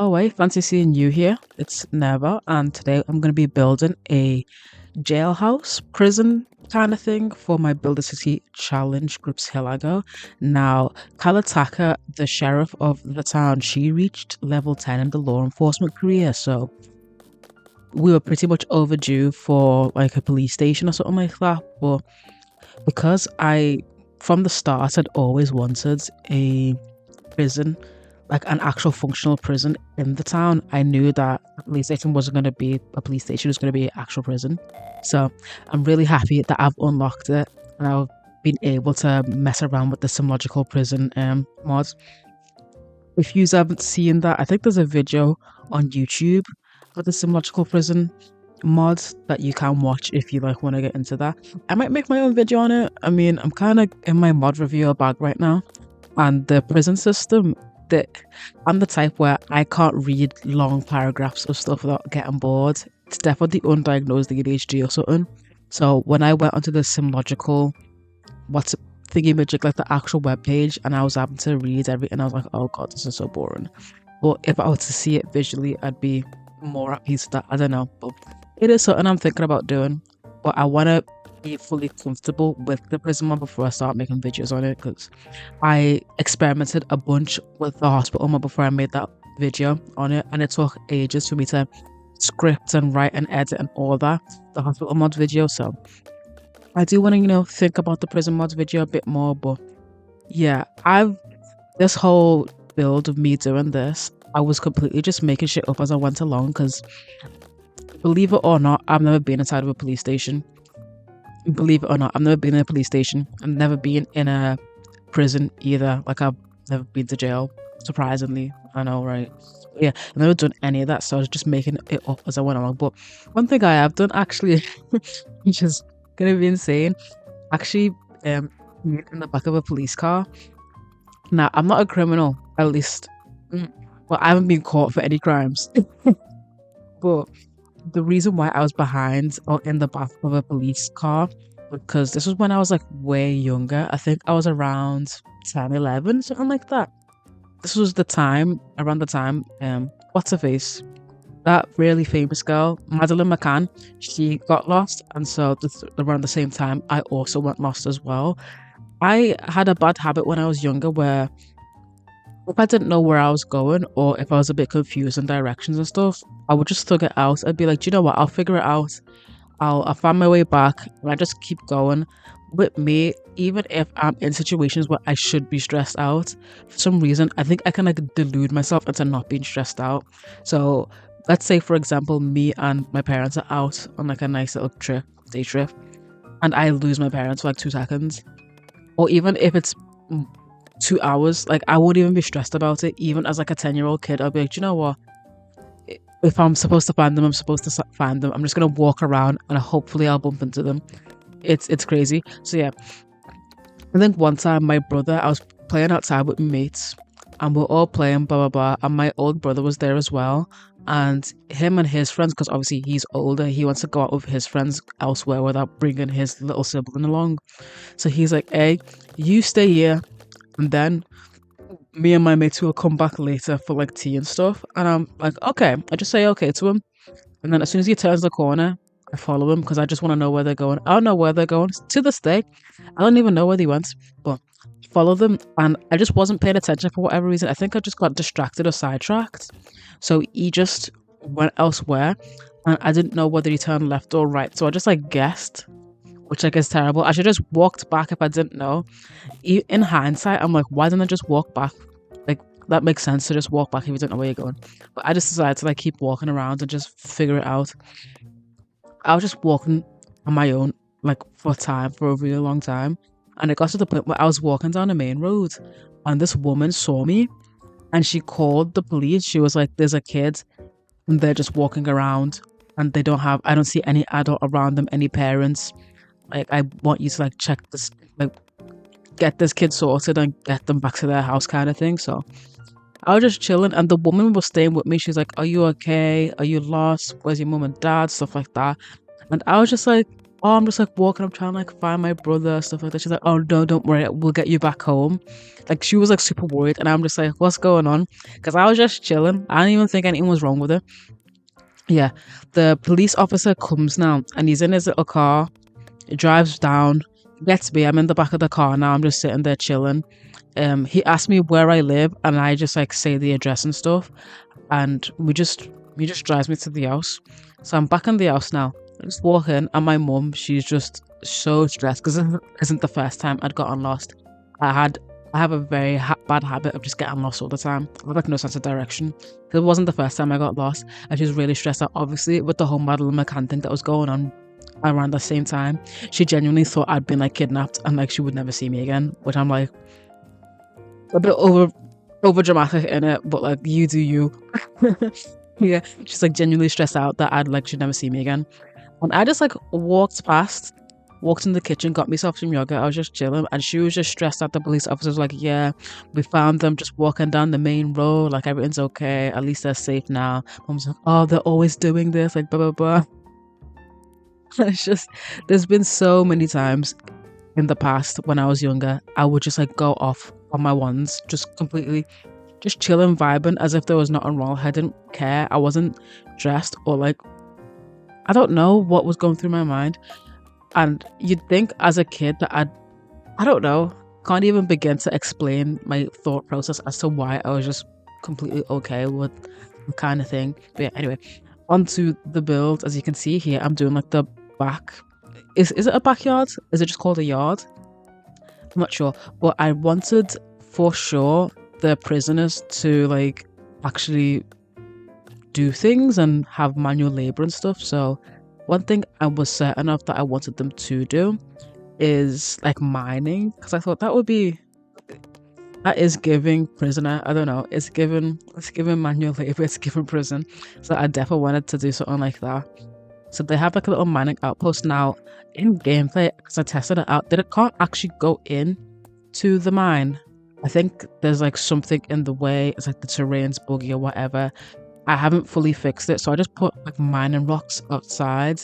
Oh, wait, fancy seeing you here. It's Neva, and today I'm going to be building a jailhouse prison kind of thing for my Build a City challenge groups hilago. Now, Kalataka, the sheriff of the town, she reached level 10 in the law enforcement career, so we were pretty much overdue for like a police station or something like that. But because from the start, had always wanted a prison, like an actual functional prison in the town. I knew that a police station wasn't going to be a police station, it was going to be an actual prison. So I'm really happy that I've unlocked it and I've been able to mess around with the logical prison mod. If you haven't seen that, I think there's a video on YouTube of the logical prison mod that you can watch if you like want to get into that. I might make my own video on it. I mean, I'm kind of in my mod reviewer bag right now, and the prison system, that I'm the type where I can't read long paragraphs of stuff without getting bored. It's definitely undiagnosed ADHD or something. So when I went onto the Simlogical what's thingy magic, like the actual web page, and I was having to read everything, I was like, oh god, this is so boring. But if I were to see it visually, I'd be more at peace with that. I don't know, but it is something I'm thinking about doing. But I want to be fully comfortable with the prison one before I start making videos on it, because I experimented a bunch with the hospital one before I made that video on it, and it took ages for me to script and write and edit and all that, the hospital mod video. So I do want to, think about the prison mods video a bit more. But yeah, this whole build of me doing this, I was completely just making shit up as I went along, because believe it or not, I've never been inside of a police station. Believe it or not, I've never been in a police station. I've never been in a prison either. Like, I've never been to jail, surprisingly. I know, right? Yeah, I've never done any of that, so I was just making it up as I went along. But one thing I have done, actually, which is gonna be insane, actually, in the back of a police car. Now, I'm not a criminal, at least. Well, I haven't been caught for any crimes. But the reason why I was behind or in the back of a police car, because this was when I was like way younger. I think I was around 10, 11, something like that. This was around the time, what's her face? That really famous girl, Madeline McCann, she got lost. And so around the same time, I also went lost as well. I had a bad habit when I was younger where if I didn't know where I was going, or if I was a bit confused in directions and stuff, I would just thug it out. I'd be like, do you know what? I'll figure it out. I'll find my way back, and I just keep going. With me, even if I'm in situations where I should be stressed out, for some reason, I think I can like delude myself into not being stressed out. So let's say, for example, me and my parents are out on like a nice little day trip, and I lose my parents for like 2 seconds, or even if it's 2 hours, like I won't even be stressed about it. Even as like a 10-year-old kid, I'll be like, do you know what? If I'm supposed to find them, I'm supposed to find them. I'm just gonna walk around and hopefully I'll bump into them. It's crazy. So yeah, I think one time my brother, I was playing outside with my mates, and we're all playing blah blah blah, and my old brother was there as well, and him and his friends, because obviously he's older, he wants to go out with his friends elsewhere without bringing his little sibling along. So he's like, hey, you stay here, and then me and my mates will come back later for like tea and stuff. And I'm like, okay. I just say okay to him. And then as soon as he turns the corner, I follow him because I just want to know where they're going. I don't know where they're going. To this day, I don't even know where they went, but follow them. And I just wasn't paying attention for whatever reason. I think I just got distracted or sidetracked. So he just went elsewhere, and I didn't know whether he turned left or right. So I just like guessed, which I guess terrible. I should just walked back if I didn't know. In hindsight, I'm like, why didn't I just walk back? Like, that makes sense to just walk back if you don't know where you're going. But I just decided to like keep walking around and just figure it out. I was just walking on my own, like for a really long time. And it got to the point where I was walking down the main road, and this woman saw me, and she called the police. She was like, there's a kid, and they're just walking around, and I don't see any adult around them, any parents. Like, I want you to like check this, like get this kid sorted and get them back to their house kind of thing. So I was just chilling, and the woman was staying with me. She's like, are you okay? Are you lost? Where's your mum and dad? Stuff like that. And I was just like, oh, I'm just like walking, I'm trying to like find my brother, stuff like that. She's like, oh no, don't worry, we'll get you back home. Like she was like super worried, and I'm just like, what's going on? Because I was just chilling. I didn't even think anything was wrong with her. Yeah, the police officer comes now, and he's in his little car. He drives down, gets me. I'm in the back of the car now. I'm just sitting there chilling. He asked me where I live, and I just like say the address and stuff, and he just drives me to the house. So I'm back in the house now. I just walk in, and my mum, she's just so stressed because it isn't the first time I'd gotten lost. I had I have a very bad habit of just getting lost all the time. I have like no sense of direction. It wasn't the first time I got lost. I was really stressed out. Obviously, with the whole Madeline McCann thing that was going on around the same time, she genuinely thought I'd been like kidnapped and like she would never see me again. Which I'm like a bit over dramatic in it, but like you do you. Yeah, she's like genuinely stressed out that I'd like she'd never see me again. And I just like walked in the kitchen, got myself some yogurt. I was just chilling, and she was just stressed out. The police officer was like, "Yeah, we found them just walking down the main road. Like everything's okay. At least they're safe now." Mom's like, "Oh, they're always doing this. Like blah blah blah." It's just there's been so many times in the past when I was younger, I would just like go off on my ones, just completely, just chilling, vibing as if there was nothing wrong. I didn't care. I wasn't dressed or like I don't know what was going through my mind. And you'd think as a kid that I don't know, can't even begin to explain my thought process as to why I was just completely okay with the kind of thing. But yeah, anyway, onto the build. As you can see here, I'm doing like the back. Is it a backyard? Is it just called a yard? I'm not sure. But I wanted for sure the prisoners to like actually do things and have manual labor and stuff. So one thing I was certain of that I wanted them to do is like mining, because I thought that is giving prisoner. I don't know. It's giving manual labor. It's giving prison. So I definitely wanted to do something like that. So they have like a little mining outpost now in gameplay because I tested it out. That it can't actually go in to the mine. I think there's like something in the way. It's like the terrain's buggy or whatever. I haven't fully fixed it, so I just put like mining rocks outside,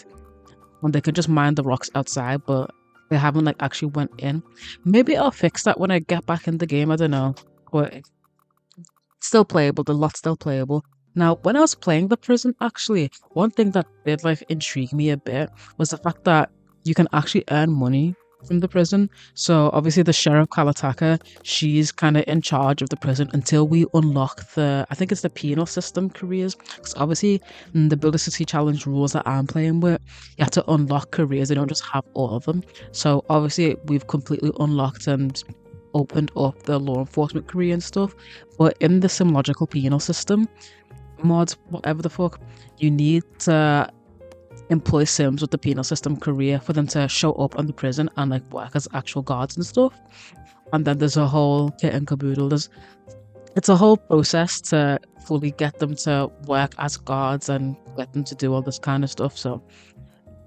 and they could just mine the rocks outside, but they haven't like actually went in. Maybe I'll fix that when I get back in the game. I don't know, but it's still playable. The lot's still playable. Now, when I was playing the prison, actually, one thing that did like intrigue me a bit was the fact that you can actually earn money from the prison. So obviously the sheriff Kalataka, she's kind of in charge of the prison until we unlock I think it's the penal system careers, because obviously in the Builder City Challenge rules that I'm playing with, you have to unlock careers. They don't just have all of them. So obviously we've completely unlocked and opened up the law enforcement career and stuff, but in the Simlogical penal system mods, whatever the fuck, you need to employ Sims with the penal system career for them to show up on the prison and like work as actual guards and stuff. And then there's a whole kit and caboodle. It's a whole process to fully get them to work as guards and get them to do all this kind of stuff. So,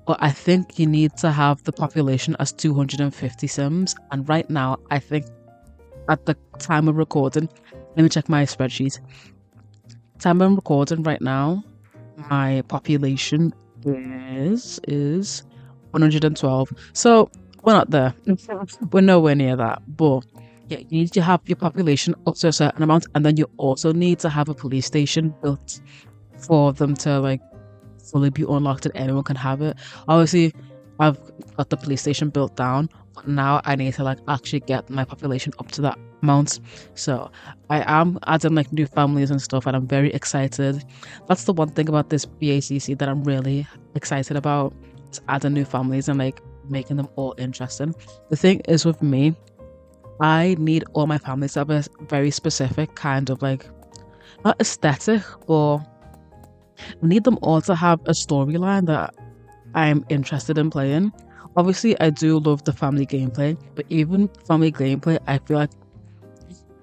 but I think you need to have the population as 250 Sims. And right now, I think at the time of recording, let me check my spreadsheet. Time I'm recording right now, my population is 112. So we're not there. We're nowhere near that. But yeah, you need to have your population up to a certain amount, and then you also need to have a police station built for them to like fully be unlocked and anyone can have it. Obviously, I've got the police station built down, but now I need to like actually get my population up to that amount. So I am adding like new families and stuff, and I'm very excited. That's the one thing about this BACC that I'm really excited about, is adding new families and like making them all interesting. The thing is with me, I need all my families to have a very specific kind of like, not aesthetic, but I need them all to have a storyline that I'm interested in playing. Obviously, I do love the family gameplay, but even family gameplay, I feel like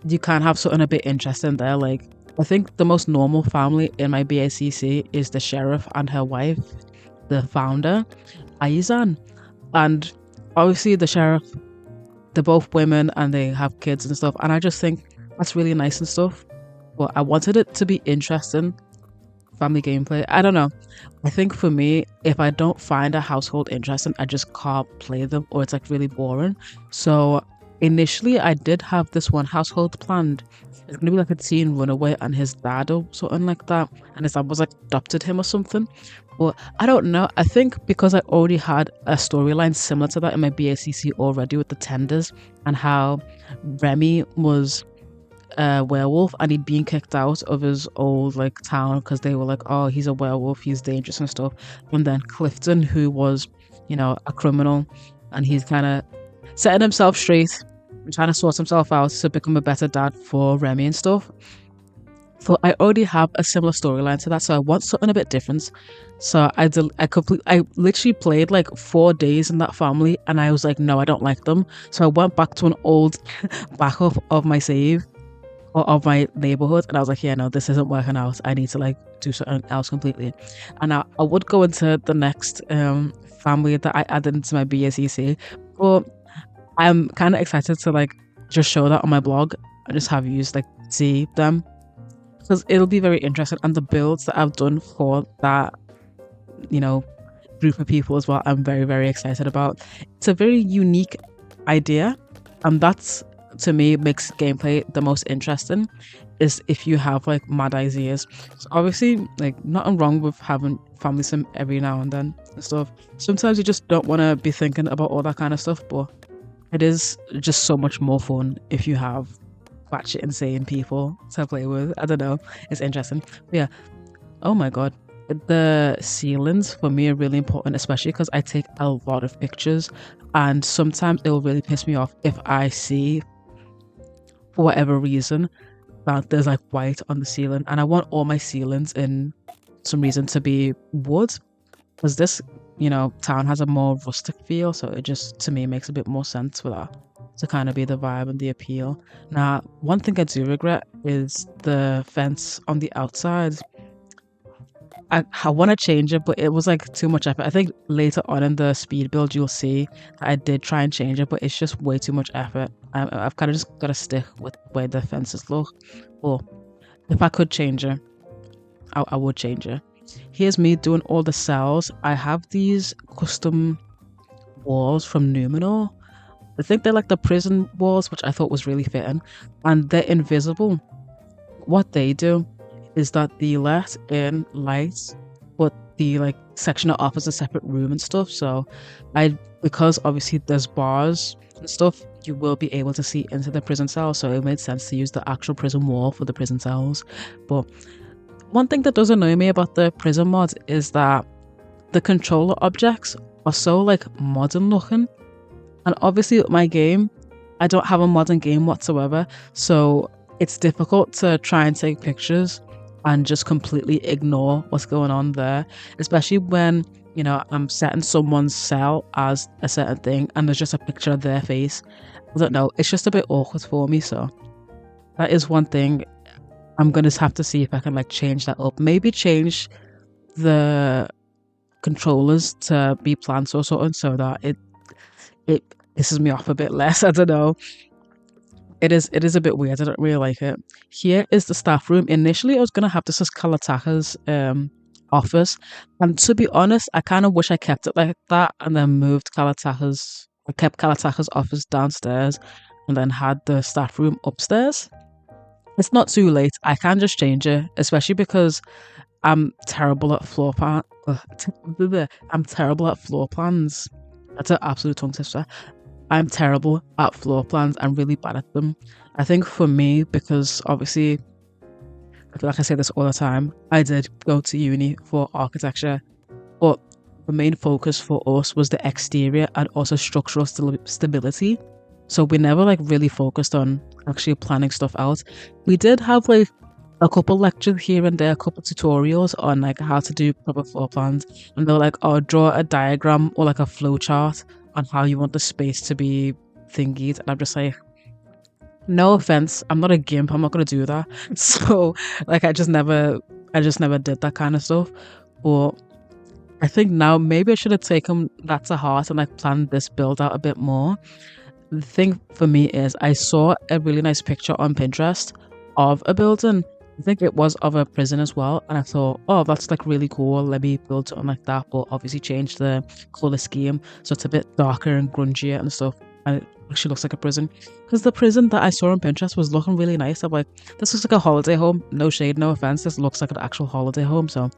you can have something a bit interesting there. Like, I think the most normal family in my BACC is the sheriff and her wife, the founder, Aizan. And obviously the sheriff, they're both women and they have kids and stuff. And I just think that's really nice and stuff. But I wanted it to be interesting family gameplay. I don't know. I think for me, if I don't find a household interesting, I just can't play them, or it's like really boring. So initially, I did have this one household planned. It's gonna be like a teen runaway and his dad or something like that, and his dad was like adopted him or something. But I don't know. I think because I already had a storyline similar to that in my BACC already with the tenders and how Remy was a werewolf and he'd been kicked out of his old like town because they were like, oh, he's a werewolf, he's dangerous and stuff. And then Clifton, who was, a criminal, and he's kind of setting himself straight and trying to sort himself out to become a better dad for Remy and stuff. So I already have a similar storyline to that, so I want something a bit different. So I literally played like 4 days in that family, and I was like, no, I don't like them. So I went back to an old backup of my save or of my neighborhood, and I was like, yeah, no, this isn't working out. I need to like do something else completely. And I would go into the next family that I added into my BACC, but I'm kind of excited to like just show that on my blog and just have you like see them, because it'll be very interesting. And the builds that I've done for that, group of people as well, I'm very, very excited about. It's a very unique idea, and that's, to me, makes gameplay the most interesting, is if you have like mad ideas. So obviously, like, nothing wrong with having family sim every now and then and stuff. Sometimes you just don't want to be thinking about all that kind of stuff, but it is just so much more fun if you have batshit insane people to play with. I don't know, it's interesting. But yeah, oh my god, the ceilings for me are really important, especially because I take a lot of pictures, and sometimes it will really piss me off if I see, for whatever reason, that there's like white on the ceiling, and I want all my ceilings in some reason to be wood, because this town has a more rustic feel, so it just, to me, makes a bit more sense for that to kind of be the vibe and the appeal. Now, one thing I do regret is the fence on the outside. I want to change it, but it was like too much effort. I think later on in the speed build, you'll see that I did try and change it, but it's just way too much effort. I've kind of just got to stick with the way the fences look. Well, if I could change it, I would change it. Here's me doing all the cells. I have these custom walls from Numenor. I think they're like the prison walls, which I thought was really fitting, and they're invisible. What they do is that they let in lights, but the like section that offers a separate room and stuff. So because obviously there's bars and stuff, you will be able to see into the prison cell. So it made sense to use the actual prison wall for the prison cells. But one thing that does annoy me about the prison mod is that the controller objects are so like modern looking. And obviously with my game, I don't have a modern game whatsoever. So it's difficult to try and take pictures and just completely ignore what's going on there, especially when I'm setting someone's cell as a certain thing and there's just a picture of their face. I don't know, it's just a bit awkward for me. So that is one thing I'm gonna have to see if I can like change that up. Maybe change the controllers to be plants or something, so that it pisses me off a bit less. I don't know. It is a bit weird. I don't really like it. Here is the staff room. Initially, I was gonna have this as Kalataka's office, and to be honest, I kind of wish I kept it like that and then I kept Kalataka's office downstairs and then had the staff room upstairs. It's not too late. I can just change it, especially because I'm terrible at floor plan. I'm terrible at floor plans. That's an absolute tongue twister. I'm terrible at floor plans. I'm really bad at them. I think for me, because obviously, like I say this all the time, I did go to uni for architecture, but the main focus for us was the exterior and also structural stability. So we never like really focused on actually planning stuff out. We did have like a couple lectures here and there, a couple tutorials on like how to do proper floor plans, and they're like, oh, draw a diagram or like a flow chart on how you want the space to be thingied. And I'm just like, no offense, I'm not a gimp, I'm not gonna do that. So like I just never did that kind of stuff. But I think now maybe I should have taken that to heart and like planned this build out a bit more. The thing for me is I saw a really nice picture on Pinterest of a building, I think it was of a prison as well, and I thought, oh, that's like really cool. Let me build something like that, but obviously change the color scheme so it's a bit darker and grungier and stuff, and it actually looks like a prison. Because the prison that I saw on Pinterest was looking really nice. I'm like, this looks like a holiday home. No shade, no offense. This looks like an actual holiday home. So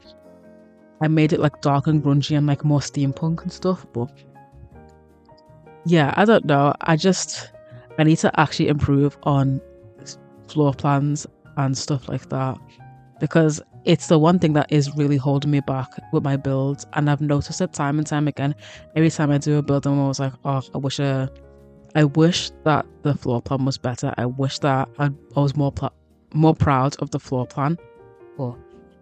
I made it like dark and grungy and like more steampunk and stuff. But yeah, I don't know. I need to actually improve on floor plans and stuff like that, because it's the one thing that is really holding me back with my builds, and I've noticed it time and time again. Every time I do a build, I'm always like, oh, I wish that the floor plan was better. I wish that I was more proud of the floor plan. But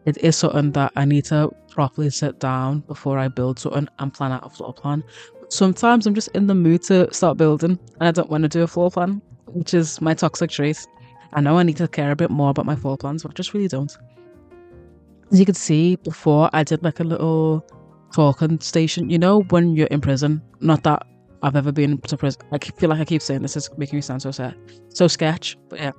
it is something that I need to properly sit down before I build something and plan out a floor plan. Sometimes I'm just in the mood to start building and I don't want to do a floor plan, which is my toxic trait. I know I need to care a bit more about my floor plans, but I just really don't. As you can see, before I did like a little talking station. You know, when you're in prison, not that I've ever been to prison. I feel like I keep saying this is making me sound so sad, so sketch. But yeah,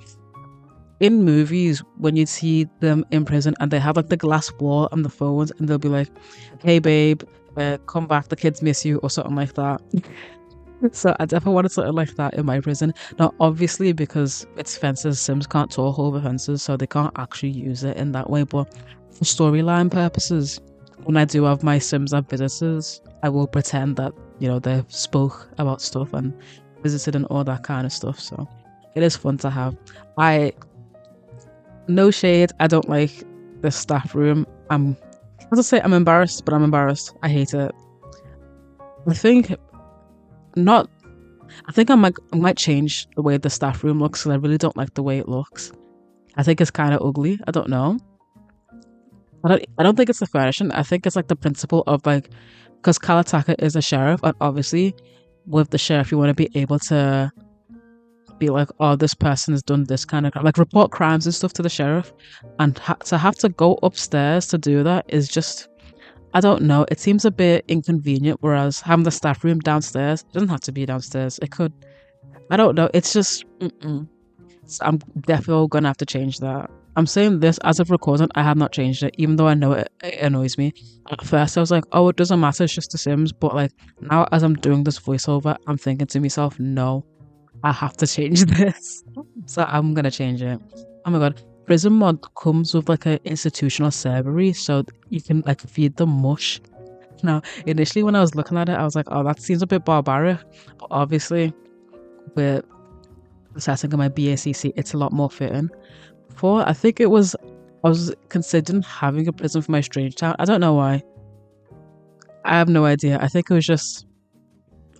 in movies, when you see them in prison and they have like the glass wall and the phones, and they'll be like, "Hey, babe, come back. The kids miss you," or something like that. So I definitely wanted something like that in my prison. Now, obviously, because it's fences, Sims can't talk over fences, so they can't actually use it in that way. But for storyline purposes, when I do have my Sims as visitors, I will pretend that, you know, they spoke about stuff and visited and all that kind of stuff. So it is fun to have. No shade, I don't like the staff room. As I say, I'm embarrassed, but I'm embarrassed. I hate it. I think not. I think I might change the way the staff room looks, because I really don't like the way it looks. I think it's kind of ugly. I don't know. I don't think it's the furnishing. I think it's like the principle of like, because Kalataka is a sheriff, and obviously with the sheriff you want to be able to be like, oh, this person has done this kind of like report crimes and stuff to the sheriff, and to have to go upstairs to do that is just, I don't know, it seems a bit inconvenient. Whereas having the staff room downstairs, it doesn't have to be downstairs. It could, I don't know. It's just, So I'm definitely gonna have to change that. I'm saying this as of recording. I have not changed it, even though I know it annoys me. At first, I was like, "Oh, it doesn't matter. It's just The Sims." But like now, as I'm doing this voiceover, I'm thinking to myself, "No, I have to change this." So I'm gonna change it. Oh my god, Prison Mod comes with like an institutional servery, so you can like feed them mush. Now, initially when I was looking at it, I was like, "Oh, that seems a bit barbaric," but obviously with the setting of my BACC, it's a lot more fitting. Before, I think I was considering having a prison for my strange town. I don't know why. I have no idea. I think it was just,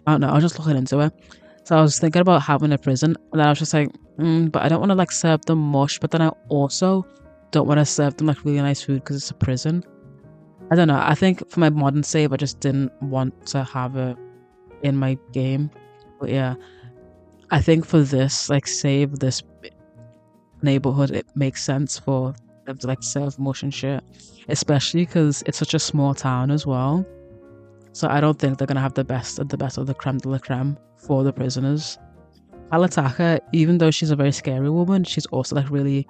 I don't know, I was just looking into it. So I was thinking about having a prison, and then I was just like, but I don't want to like serve them mush, but then I also don't want to serve them like really nice food because it's a prison. I don't know. I think for my modern save, I just didn't want to have it in my game. But yeah, I think for this, like, save this neighborhood, it makes sense for them to like serve mush and shit, especially because it's such a small town as well. So I don't think they're gonna have the best of the creme de la creme for the prisoners. Alataka, even though she's a very scary woman, she's also like really,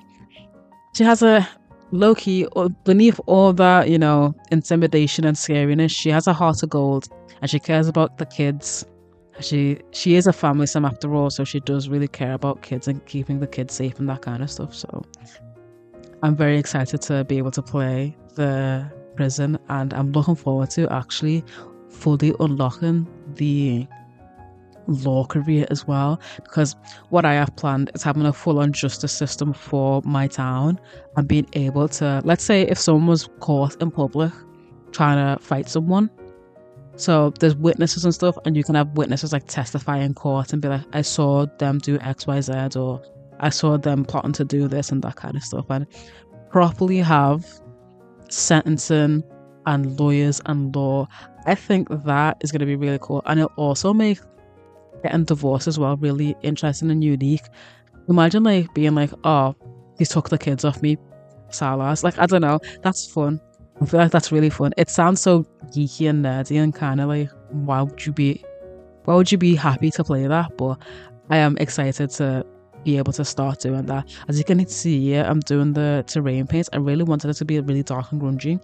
she has a low key, beneath all that, you know, intimidation and scariness, she has a heart of gold, and she cares about the kids. She is a family sim after all, so she does really care about kids and keeping the kids safe and that kind of stuff. So I'm very excited to be able to play the prison, and I'm looking forward to actually fully unlocking the law career as well, because what I have planned is having a full-on justice system for my town, and being able to, let's say if someone was caught in public trying to fight someone, so there's witnesses and stuff, and you can have witnesses like testify in court and be like, I saw them do XYZ, or I saw them plotting to do this and that kind of stuff, and properly have sentencing and lawyers and law. I think that is going to be really cool, and it'll also make getting divorced as well really interesting and unique. Imagine like being like, oh, he took the kids off me, Salas. Like, I don't know, that's fun. I feel like that's really fun. It sounds so geeky and nerdy, and kind of like, why would you be happy to play that? But I am excited to be able to start doing that. As you can see here, I'm doing the terrain paints. I really wanted it to be really dark and grungy,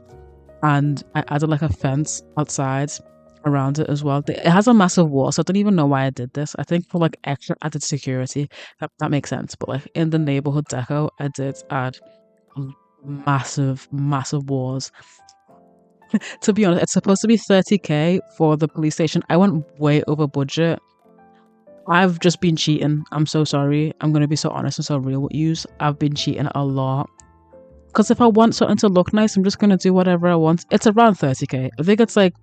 and I added like a fence outside around it as well. It has a massive wall, so I don't even know why I did this. I think for like extra added security, that makes sense. But like in the neighborhood deco, I did add massive walls. To be honest, it's supposed to be 30k for the police station. I went way over budget. I've just been cheating. I'm so sorry. I'm gonna be so honest and so real with you. I've been cheating a lot. Because if I want something to look nice, I'm just gonna do whatever I want. It's around 30k. I think it's like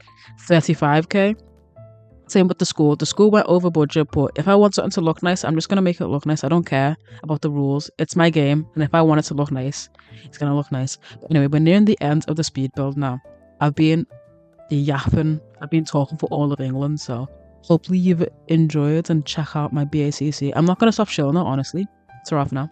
35k. Same with the school. The school went over budget, but if I want something to look nice, I'm just gonna make it look nice. I don't care about the rules. It's my game, and if I want it to look nice, it's gonna look nice. But anyway, we're nearing the end of the speed build now. I've been yapping. I've been talking for all of England, so hopefully you've enjoyed and check out my BACC. I'm not gonna stop showing it, honestly. It's off now.